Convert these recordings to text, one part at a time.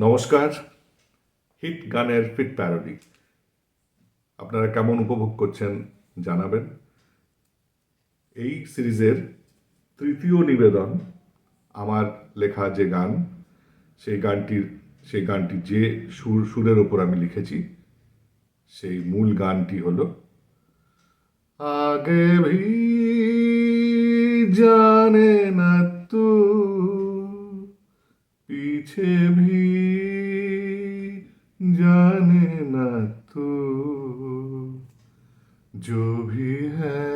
নমস্কার। হিট গানের fit parody আপনারা কেমন উপভোগ করছেন জানাবেন। এই সিরিজের তৃতীয় নিবেদন আমার লেখা যে গান, সেই গানটি যে সুরের ওপর আমি লিখেছি, সেই মূল গানটি হলো আগে ভি জানে না তু पीछे भी जाने ना तू जो भी है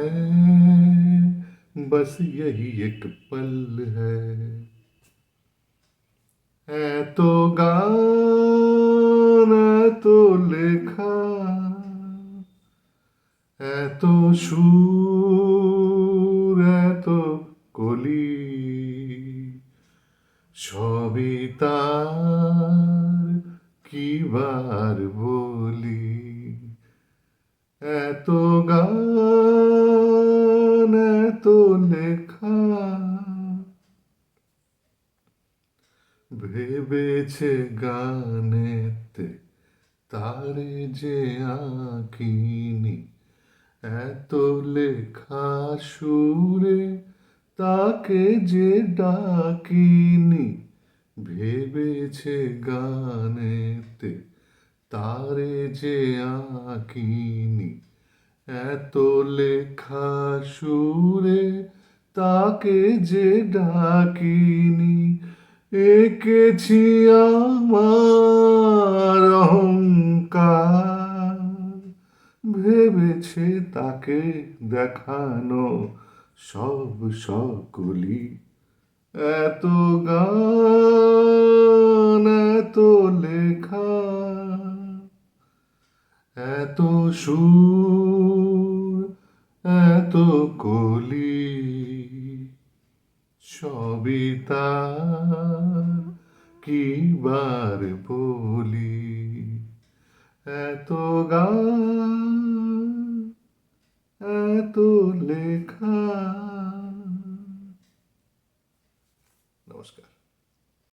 बस यही एक पल है तो गान है तो लेखा है तो সুর এত কলি সবই তার কি বার বলি এত গান এত লেখা ভেবেছে গানেতে তারে যে আঁকিনি এত লেখা সুরে তাকে যে ডাকিনি ভেবেছে গানেতে তারে যে আঁকিনি এত লেখা সুরে তাকে যে ডাকিনি এঁকেছি আমার অহংকার ভেবেছে তাকে দেখানো সব সকলি এত গান এত লেখা এত সুর এত কলি সবই তার কি বার বলি এত গান এত লেখা